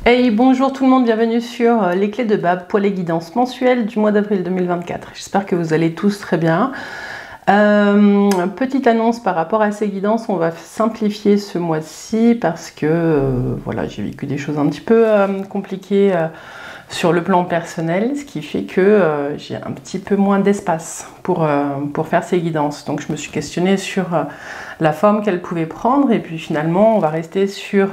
Hey, bonjour tout le monde, bienvenue sur les clés de Bab pour les guidances mensuelles du mois d'avril 2024. J'espère que vous allez tous très bien. Petite annonce par rapport à ces guidances, on va simplifier ce mois-ci parce que voilà, j'ai vécu des choses un petit peu compliquées sur le plan personnel, ce qui fait que j'ai un petit peu moins d'espace pour faire ces guidances. Donc je me suis questionnée sur la forme qu'elles pouvaient prendre et puis finalement on va rester sur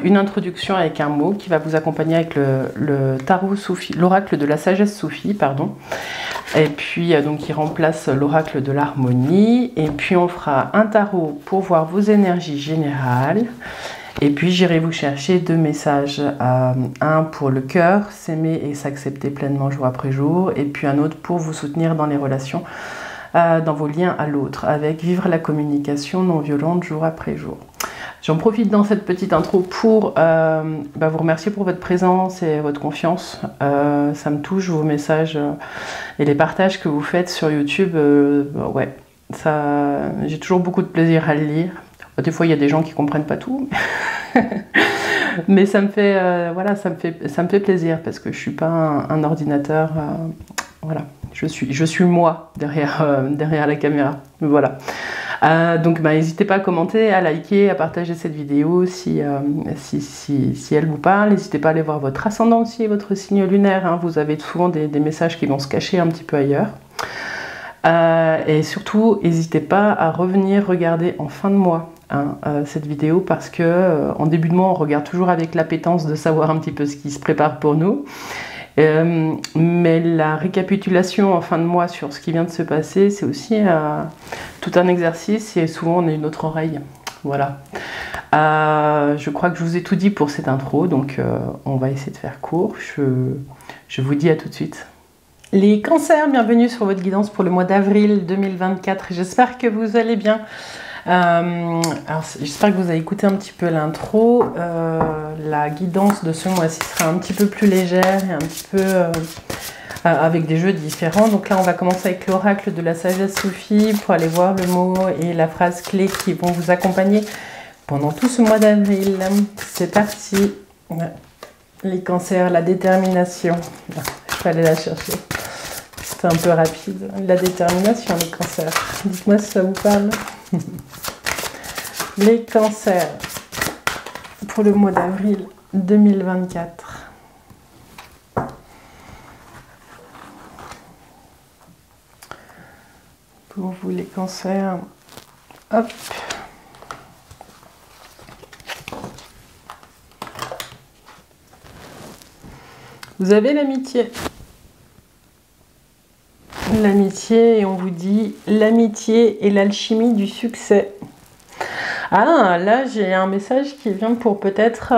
une introduction avec un mot qui va vous accompagner avec le tarot soufi, l'oracle de la sagesse soufie, pardon. Et puis donc qui remplace l'oracle de l'harmonie. Et puis on fera un tarot pour voir vos énergies générales. Et puis j'irai vous chercher deux messages, un pour le cœur, s'aimer et s'accepter pleinement jour après jour, et puis un autre pour vous soutenir dans les relations, dans vos liens à l'autre, avec vivre la communication non violente jour après jour. J'en profite dans cette petite intro pour vous remercier pour votre présence et votre confiance. Ça me touche, vos messages et les partages que vous faites sur YouTube. Ouais, j'ai toujours beaucoup de plaisir à le lire. Des fois, il y a des gens qui comprennent pas tout, mais ça me fait, voilà, ça me fait plaisir parce que je suis pas un ordinateur. Voilà, je suis moi derrière la caméra. Voilà. Donc, n'hésitez pas à commenter, à liker, à partager cette vidéo si elle vous parle. N'hésitez pas à aller voir votre ascendant aussi, votre signe lunaire. Hein. Vous avez souvent des messages qui vont se cacher un petit peu ailleurs. Et surtout, n'hésitez pas à revenir regarder en fin de mois cette vidéo parce que en début de mois, on regarde toujours avec l'appétence de savoir un petit peu ce qui se prépare pour nous. Mais la récapitulation en fin de mois sur ce qui vient de se passer, c'est aussi tout un exercice et souvent on a une autre oreille. Voilà. Je crois que je vous ai tout dit pour cette intro, donc on va essayer de faire court. Je vous dis à tout de suite. Les cancers, bienvenue sur votre guidance pour le mois d'avril 2024. J'espère que vous allez bien. Alors j'espère que vous avez écouté un petit peu l'intro. La guidance de ce mois-ci sera un petit peu plus légère et un petit peu avec des jeux différents. Donc là on va commencer avec l'oracle de la sagesse soufie pour aller voir le mot et la phrase clé qui vont vous accompagner pendant tout ce mois d'avril. C'est parti. Les cancers, la détermination. Je vais aller la chercher. C'est un peu rapide. La détermination, les cancers. Dites-moi si ça vous parle. Les cancers pour le mois d'avril 2024. Pour vous les cancers, hop. Vous avez l'amitié. L'amitié, et on vous dit l'amitié et l'alchimie du succès. Ah, là j'ai un message qui vient pour peut-être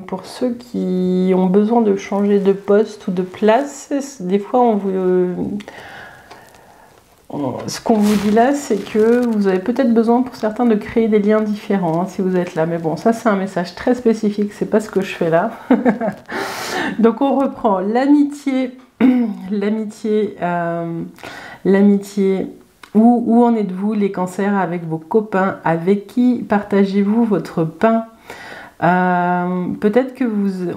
pour ceux qui ont besoin de changer de poste ou de place. Des fois on vous ce qu'on vous dit là, c'est que vous avez peut-être besoin pour certains de créer des liens différents si vous êtes là. Mais bon, ça c'est un message très spécifique, c'est pas ce que je fais là. Donc on reprend l'amitié, l'amitié. Où en êtes-vous les cancers avec vos copains? Avec qui partagez-vous votre pain? Peut-être que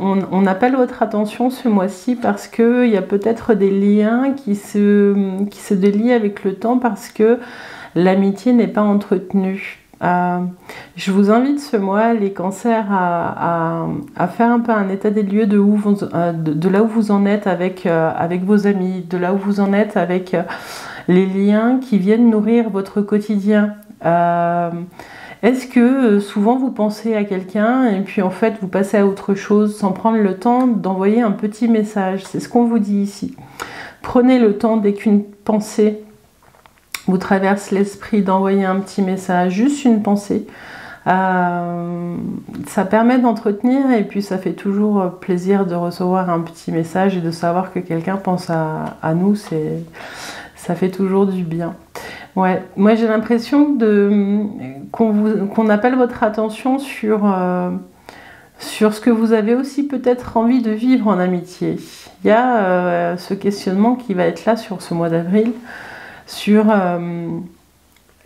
on appelle votre attention ce mois-ci parce qu'il y a peut-être des liens qui se délient avec le temps parce que l'amitié n'est pas entretenue. Je vous invite ce mois, les cancers, à faire un peu un état des lieux de là où vous en êtes avec vos amis, de là où vous en êtes avec les liens qui viennent nourrir votre quotidien. Est-ce que souvent vous pensez à quelqu'un et puis en fait vous passez à autre chose sans prendre le temps d'envoyer un petit message? C'est ce qu'on vous dit ici. Prenez le temps dès qu'une pensée vous traverse l'esprit d'envoyer un petit message, juste une pensée. Ça permet d'entretenir et puis ça fait toujours plaisir de recevoir un petit message et de savoir que quelqu'un pense à nous. Ça fait toujours du bien. Ouais, moi j'ai l'impression qu'on appelle votre attention sur ce que vous avez aussi peut-être envie de vivre en amitié. Il y a ce questionnement qui va être là sur ce mois d'avril, sur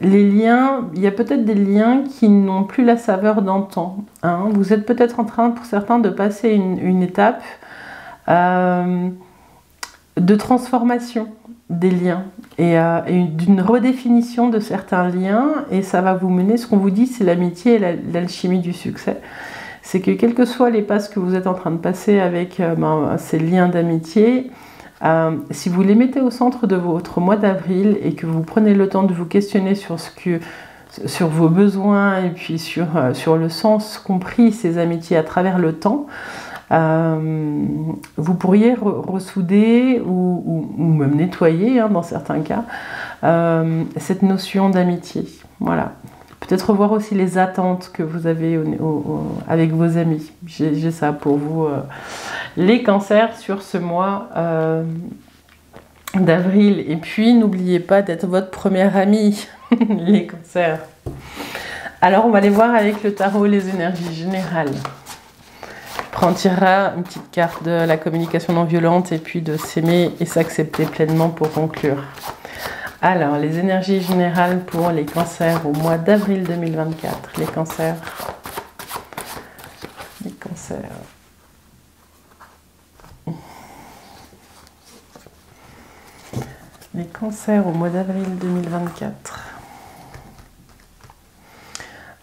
les liens, il y a peut-être des liens qui n'ont plus la saveur d'antan. Hein. Vous êtes peut-être en train, pour certains, de passer une étape de transformation des liens et d'une redéfinition de certains liens, et ça va vous mener, ce qu'on vous dit, c'est l'amitié et l'alchimie du succès. C'est que quels que soient les passes que vous êtes en train de passer avec ces liens d'amitié, si vous les mettez au centre de votre mois d'avril et que vous prenez le temps de vous questionner sur vos besoins et puis sur le sens compris ces amitiés à travers le temps, vous pourriez ressouder ou même nettoyer, hein, dans certains cas, cette notion d'amitié. Voilà. Peut-être revoir aussi les attentes que vous avez avec vos amis. J'ai ça pour vous. Les cancers sur ce mois d'avril. Et puis, n'oubliez pas d'être votre premier ami, les cancers. Alors, on va aller voir avec le tarot les énergies générales. Après, on tirera une petite carte de la communication non violente et puis de s'aimer et s'accepter pleinement pour conclure. Alors, les énergies générales pour les cancers au mois d'avril 2024. Les cancers. Les cancers. Les cancers au mois d'avril 2024.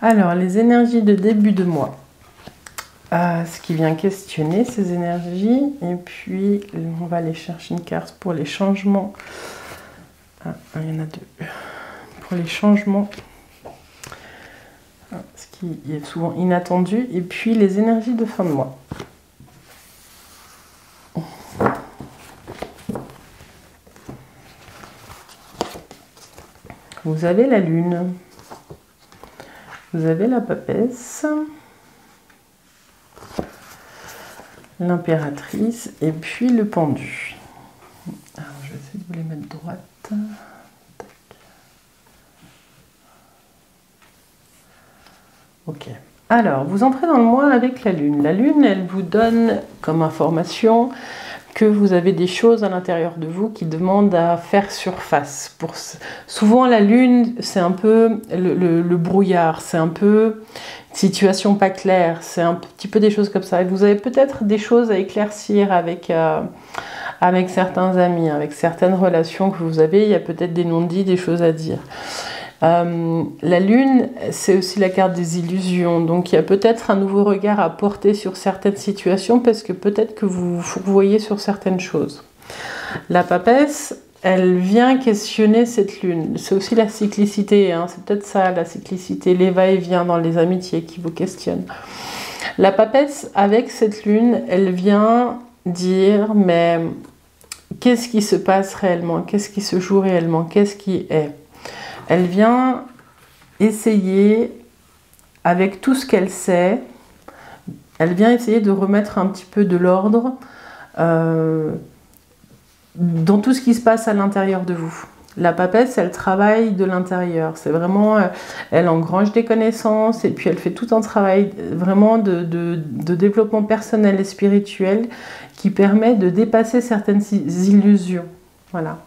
Alors, les énergies de début de mois. Ce qui vient questionner ces énergies. Et puis, on va aller chercher une carte pour les changements. Il y en a deux. Pour les changements, ce qui est souvent inattendu. Et puis les énergies de fin de mois. Vous avez la lune. Vous avez la papesse. L'impératrice. Et puis le pendu. Alors, je vais essayer de vous les mettre droite. Tac. Ok. Alors, vous entrez dans le mois avec la lune. La lune, elle vous donne comme information que vous avez des choses à l'intérieur de vous qui demandent à faire surface. Souvent, la lune, c'est un peu le brouillard, c'est un peu une situation pas claire, c'est un petit peu des choses comme ça. Et vous avez peut-être des choses à éclaircir avec certains amis, avec certaines relations que vous avez. Il y a peut-être des non-dits, des choses à dire. La lune, c'est aussi la carte des illusions, donc il y a peut-être un nouveau regard à porter sur certaines situations parce que peut-être que vous voyez sur certaines choses. La papesse, elle vient questionner cette lune. C'est aussi la cyclicité, hein, c'est peut-être ça, la cyclicité, les va-et-vient dans les amitiés qui vous questionnent. La papesse, avec cette lune, elle vient dire, mais qu'est-ce qui se passe réellement? Qu'est-ce qui se joue réellement? Qu'est-ce qui est? Elle vient essayer, avec tout ce qu'elle sait, elle vient essayer de remettre un petit peu de l'ordre dans tout ce qui se passe à l'intérieur de vous. La papesse, elle travaille de l'intérieur. C'est vraiment, elle engrange des connaissances et puis elle fait tout un travail vraiment de développement personnel et spirituel qui permet de dépasser certaines illusions. Voilà.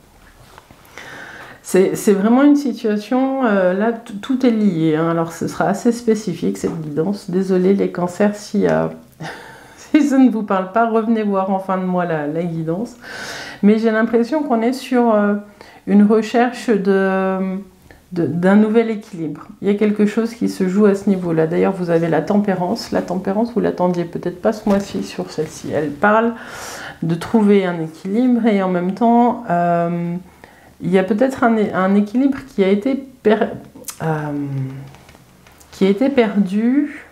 C'est vraiment une situation, là tout est lié, hein. Alors ce sera assez spécifique cette guidance. Désolée les cancers si ça ne vous parle pas, revenez voir en fin de mois la guidance. Mais j'ai l'impression qu'on est sur une recherche d'un nouvel équilibre. Il y a quelque chose qui se joue à ce niveau-là. D'ailleurs vous avez la tempérance. La tempérance, vous l'attendiez peut-être pas ce mois-ci sur celle-ci. Elle parle de trouver un équilibre et en même temps... il y a peut-être un équilibre qui a été perdu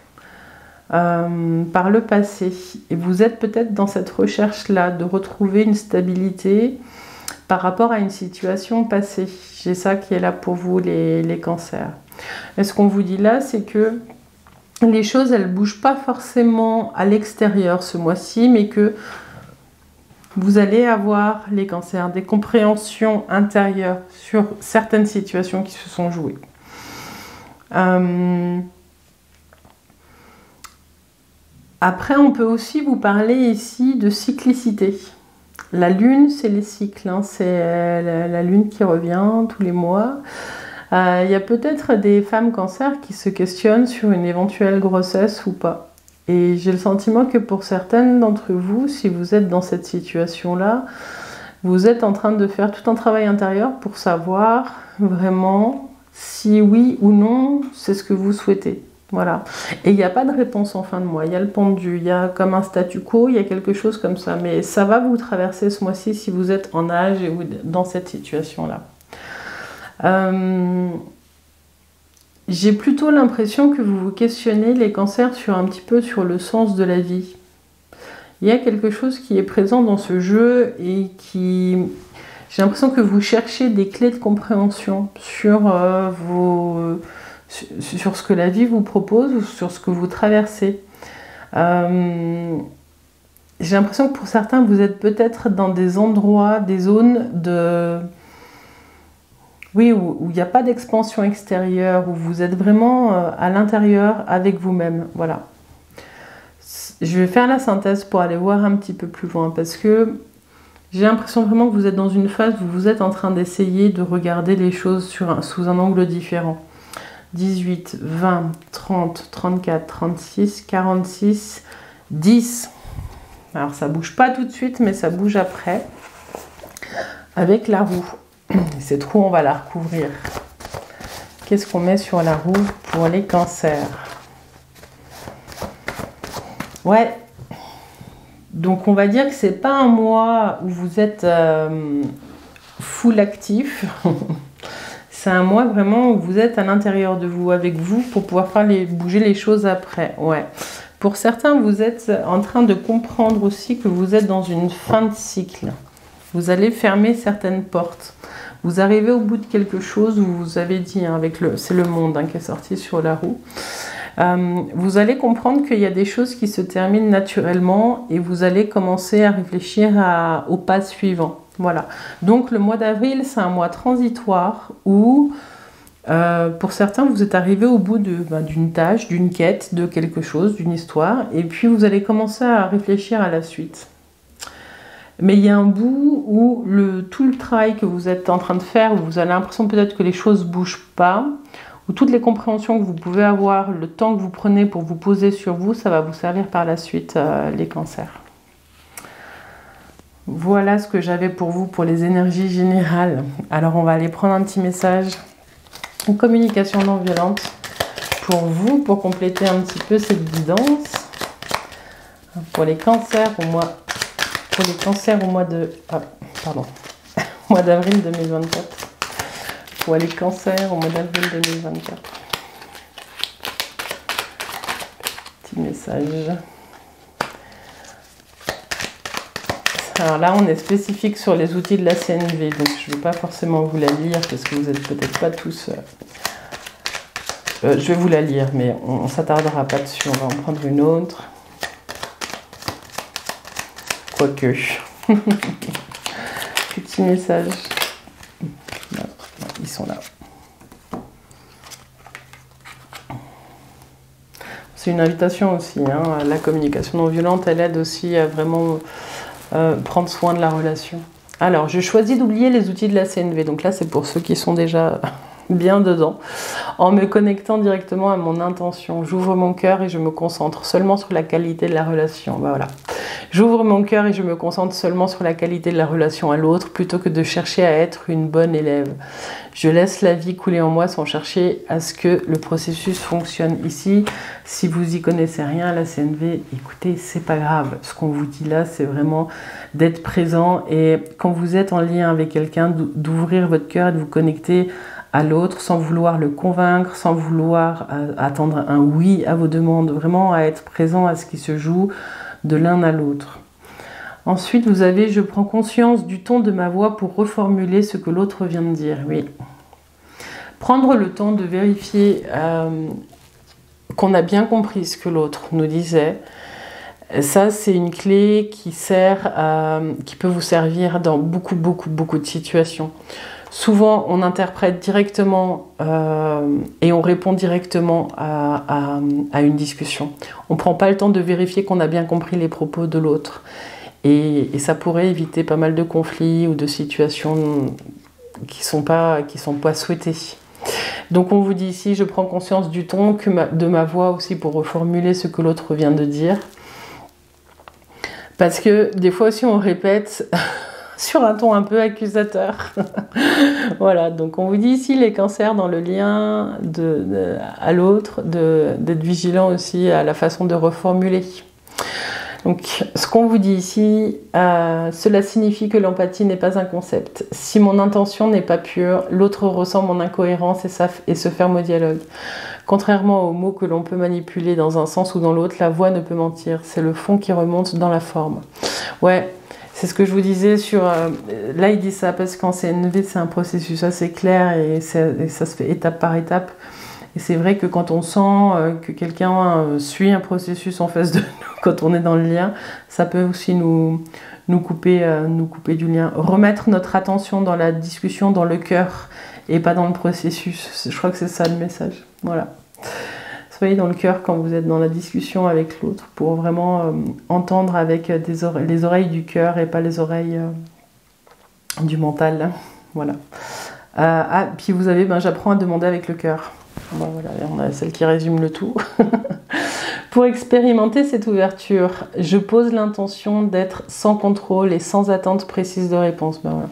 par le passé. Et vous êtes peut-être dans cette recherche-là de retrouver une stabilité par rapport à une situation passée. J'ai ça qui est là pour vous, les cancers. Et ce qu'on vous dit là, c'est que les choses, elles ne bougent pas forcément à l'extérieur ce mois-ci, mais que vous allez avoir, les cancers, des compréhensions intérieures sur certaines situations qui se sont jouées. Après, on peut aussi vous parler ici de cyclicité. La lune, c'est les cycles, hein, c'est la lune qui revient tous les mois. Il y a peut-être des femmes cancer qui se questionnent sur une éventuelle grossesse ou pas. Et j'ai le sentiment que pour certaines d'entre vous, si vous êtes dans cette situation-là, vous êtes en train de faire tout un travail intérieur pour savoir vraiment si oui ou non c'est ce que vous souhaitez. Voilà. Et il n'y a pas de réponse en fin de mois. Il y a le pendu, il y a comme un statu quo, il y a quelque chose comme ça. Mais ça va vous traverser ce mois-ci si vous êtes en âge et dans cette situation-là. J'ai plutôt l'impression que vous vous questionnez les cancers sur un petit peu sur le sens de la vie. Il y a quelque chose qui est présent dans ce jeu et qui... J'ai l'impression que vous cherchez des clés de compréhension sur sur ce que la vie vous propose ou sur ce que vous traversez. J'ai l'impression que pour certains, vous êtes peut-être dans des endroits, des zones de... Oui, où il n'y a pas d'expansion extérieure, où vous êtes vraiment à l'intérieur avec vous-même. Voilà. Je vais faire la synthèse pour aller voir un petit peu plus loin parce que j'ai l'impression vraiment que vous êtes dans une phase où vous êtes en train d'essayer de regarder les choses sous un angle différent. 18, 20, 30, 34, 36, 46, 10. Alors ça bouge pas tout de suite, mais ça bouge après. Avec la roue. Cette roue, on va la recouvrir. Qu'est-ce qu'on met sur la roue pour les cancers? Ouais. Donc on va dire que c'est pas un mois où vous êtes full actif. C'est un mois vraiment où vous êtes à l'intérieur de vous, avec vous, pour pouvoir faire bouger les choses après. Ouais. Pour certains, vous êtes en train de comprendre aussi que vous êtes dans une fin de cycle. Vous allez fermer certaines portes. Vous arrivez au bout de quelque chose où vous avez dit, hein, c'est le monde qui est sorti sur la roue. Vous allez comprendre qu'il y a des choses qui se terminent naturellement et vous allez commencer à réfléchir au pas suivant. Voilà. Donc le mois d'avril, c'est un mois transitoire où, pour certains, vous êtes arrivé au bout d'une tâche, d'une quête, de quelque chose, d'une histoire, et puis vous allez commencer à réfléchir à la suite. Mais il y a un bout où tout le travail que vous êtes en train de faire, où vous avez l'impression peut-être que les choses ne bougent pas, où toutes les compréhensions que vous pouvez avoir, le temps que vous prenez pour vous poser sur vous, ça va vous servir par la suite, les cancers. Voilà ce que j'avais pour vous pour les énergies générales. Alors on va aller prendre un petit message, une communication non violente pour vous, pour compléter un petit peu cette guidance. Pour les cancers au mois... Pour les cancers au mois de... mois d'avril 2024. Pour les cancers au mois d'avril 2024. Petit message. Alors là, on est spécifique sur les outils de la CNV, donc je ne vais pas forcément vous la lire parce que vous n'êtes peut-être pas tous... je vais vous la lire, mais on ne s'attardera pas dessus. On va en prendre une autre. Quoique. Petit message. Non, ils sont là. C'est une invitation aussi. Hein. La communication non violente, elle aide aussi à vraiment prendre soin de la relation. Alors, je choisis d'oublier les outils de la CNV. Donc là, c'est pour ceux qui sont déjà bien dedans. En me connectant directement à mon intention. J'ouvre mon cœur et je me concentre seulement sur la qualité de la relation. Ben voilà. J'ouvre mon cœur et je me concentre seulement sur la qualité de la relation à l'autre plutôt que de chercher à être une bonne élève. Je laisse la vie couler en moi sans chercher à ce que le processus fonctionne. Ici, si vous y connaissez rien à la CNV, écoutez, c'est pas grave. Ce qu'on vous dit là, c'est vraiment d'être présent et quand vous êtes en lien avec quelqu'un, d'ouvrir votre cœur et de vous connecter à l'autre sans vouloir le convaincre, sans vouloir attendre un oui à vos demandes, vraiment à être présent à ce qui se joue de l'un à l'autre. Ensuite, vous avez « Je prends conscience du ton de ma voix pour reformuler ce que l'autre vient de dire ». Oui. Prendre le temps de vérifier qu'on a bien compris ce que l'autre nous disait, ça c'est une clé qui peut vous servir dans beaucoup de situations. Souvent, on interprète directement et on répond directement à une discussion. On ne prend pas le temps de vérifier qu'on a bien compris les propos de l'autre. Et ça pourrait éviter pas mal de conflits ou de situations qui sont pas souhaitées. Donc on vous dit ici, je prends conscience du ton, de ma voix aussi pour reformuler ce que l'autre vient de dire. Parce que des fois aussi on répète sur un ton un peu accusateur. Voilà, donc on vous dit ici les cancers dans le lien à l'autre, d'être vigilant aussi à la façon de reformuler. Donc ce qu'on vous dit ici, cela signifie que l'empathie n'est pas un concept. Si mon intention n'est pas pure, l'autre ressent mon incohérence et se ferme au dialogue. Contrairement aux mots que l'on peut manipuler dans un sens ou dans l'autre, la voix ne peut mentir. C'est le fond qui remonte dans la forme. Ouais, c'est ce que je vous disais sur... là, il dit ça parce qu'en CNV, c'est un processus assez clair et ça se fait étape par étape. Et c'est vrai que quand on sent que quelqu'un suit un processus en face de nous, quand on est dans le lien, ça peut aussi nous couper du lien. Remettre notre attention dans la discussion, dans le cœur, et pas dans le processus. Je crois que c'est ça le message. Voilà. Soyez dans le cœur quand vous êtes dans la discussion avec l'autre, pour vraiment entendre avec les oreilles du cœur et pas les oreilles du mental. Voilà. Puis vous avez, j'apprends à demander avec le cœur. Bon, voilà, on a celle qui résume le tout. Pour expérimenter cette ouverture, je pose l'intention d'être sans contrôle et sans attente précise de réponse. Voilà.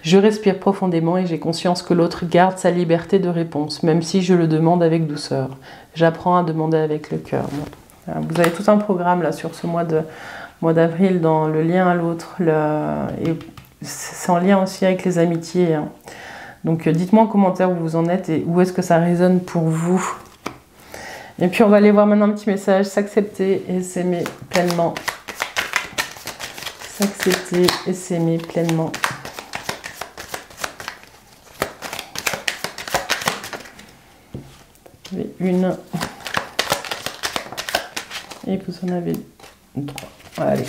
Je respire profondément et j'ai conscience que l'autre garde sa liberté de réponse, même si je le demande avec douceur. J'apprends à demander avec le cœur. Voilà. Vous avez tout un programme là sur ce mois d'avril dans le lien à l'autre. Et c'est en lien aussi avec les amitiés. Hein. Donc dites-moi en commentaire où vous en êtes et où est-ce que ça résonne pour vous. Et puis on va aller voir maintenant un petit message. S'accepter et s'aimer pleinement. S'accepter et s'aimer pleinement. Vous avez une. Et vous en avez trois. Allez.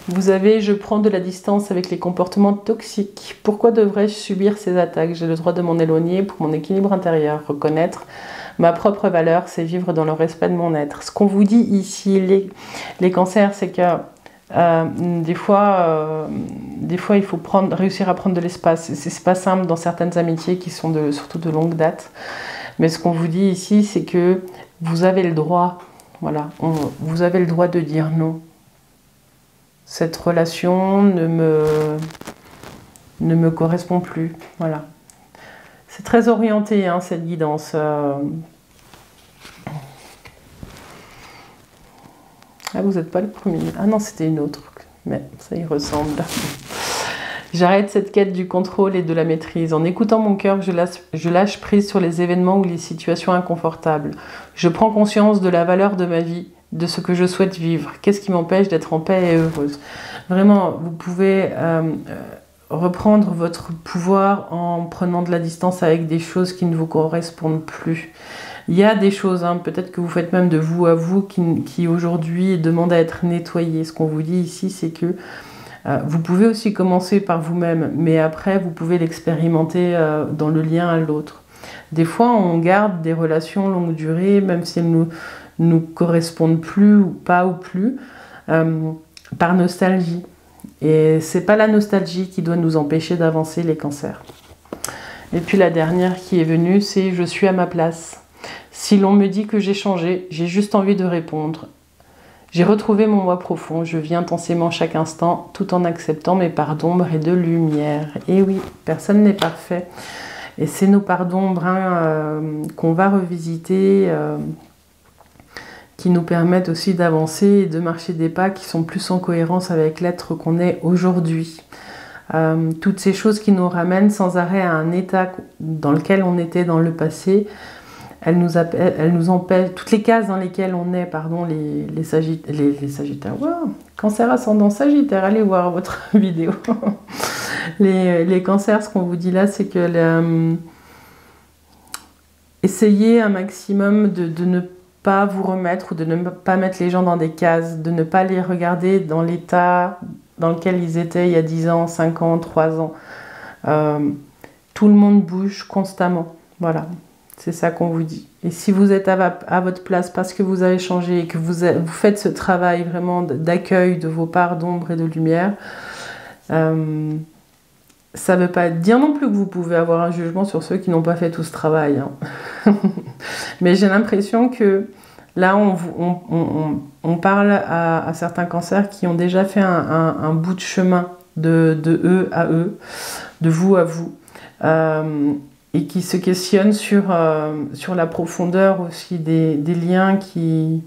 Vous avez, je prends de la distance avec les comportements toxiques. Pourquoi devrais-je subir ces attaques? J'ai le droit de m'en éloigner pour mon équilibre intérieur. Reconnaître ma propre valeur, c'est vivre dans le respect de mon être. Ce qu'on vous dit ici, les cancers, c'est que des fois, il faut réussir à prendre de l'espace. C'est pas simple dans certaines amitiés qui sont surtout de longue date. Mais ce qu'on vous dit ici, c'est que vous avez le droit, voilà, vous avez le droit de dire non. Cette relation ne me correspond plus. Voilà. C'est très orienté, hein, cette guidance. Ah, vous n'êtes pas le premier. Ah non, c'était une autre. Mais ça y ressemble. J'arrête cette quête du contrôle et de la maîtrise. En écoutant mon cœur, je lâche prise sur les événements ou les situations inconfortables. Je prends conscience de la valeur de ma vie, de ce que je souhaite vivre. Qu'est-ce qui m'empêche d'être en paix et heureuse? Vraiment, vous pouvez reprendre votre pouvoir en prenant de la distance avec des choses qui ne vous correspondent plus. Il y a des choses, hein, peut-être que vous faites même de vous à vous, qui aujourd'hui demandent à être nettoyées. Ce qu'on vous dit ici, c'est que vous pouvez aussi commencer par vous-même, mais après, vous pouvez l'expérimenter dans le lien à l'autre. Des fois, on garde des relations longue durée, même si elles nous correspondent plus ou plus, par nostalgie. Et c'est pas la nostalgie qui doit nous empêcher d'avancer, les cancers. Et puis la dernière qui est venue, c'est « Je suis à ma place ». Si l'on me dit que j'ai changé, j'ai juste envie de répondre. J'ai retrouvé mon moi profond, je vis intensément chaque instant, tout en acceptant mes parts d'ombre et de lumière. Et oui, personne n'est parfait. Et c'est nos parts d'ombre qu'on va revisiter, qui nous permettent aussi d'avancer et de marcher des pas qui sont plus en cohérence avec l'être qu'on est aujourd'hui. Toutes ces choses qui nous ramènent sans arrêt à un état dans lequel on était dans le passé, elles nous empêchent, toutes les cases dans lesquelles on est, pardon, les Sagittaires, wow, Cancer ascendant Sagittaire, allez voir votre vidéo. les cancers, ce qu'on vous dit là, c'est que essayez un maximum de ne pas vous remettre ou de ne pas mettre les gens dans des cases, de ne pas les regarder dans l'état dans lequel ils étaient il y a 10 ans, 5 ans, 3 ans. Tout le monde bouge constamment. Voilà, c'est ça qu'on vous dit. Et si vous êtes à votre place parce que vous avez changé et que vous faites ce travail vraiment d'accueil de vos parts d'ombre et de lumière, Ça ne veut pas dire non plus que vous pouvez avoir un jugement sur ceux qui n'ont pas fait tout ce travail, hein. Mais j'ai l'impression que là, on parle à certains cancers qui ont déjà fait un bout de chemin de eux à eux, de vous à vous, et qui se questionnent sur la profondeur aussi des liens qui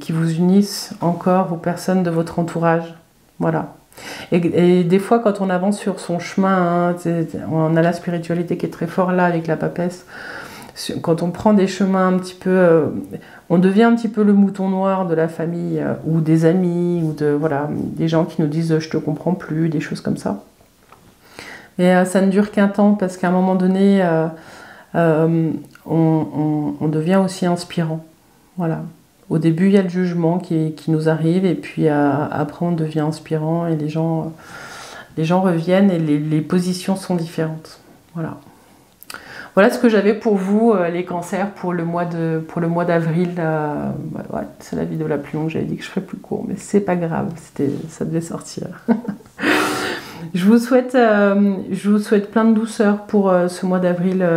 vous unissent encore aux personnes de votre entourage. Voilà. Et des fois, quand on avance sur son chemin, hein, on a la spiritualité qui est très forte là avec la papesse. Quand on prend des chemins un petit peu, on devient un petit peu le mouton noir de la famille ou des amis ou voilà, des gens qui nous disent je te comprends plus, des choses comme ça. Et ça ne dure qu'un temps parce qu'à un moment donné, on devient aussi inspirant. Voilà. Au début, il y a le jugement qui nous arrive et puis après, on devient inspirant et les gens reviennent et les positions sont différentes. Voilà. Voilà ce que j'avais pour vous, les cancers, pour le mois d'avril. Ouais, c'est la vidéo la plus longue, j'avais dit que je ferais plus court, mais c'est pas grave, ça devait sortir. Je vous souhaite plein de douceur pour ce mois d'avril,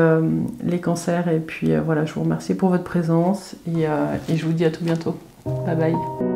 les cancers. Et puis voilà, je vous remercie pour votre présence et je vous dis à tout bientôt. Bye bye.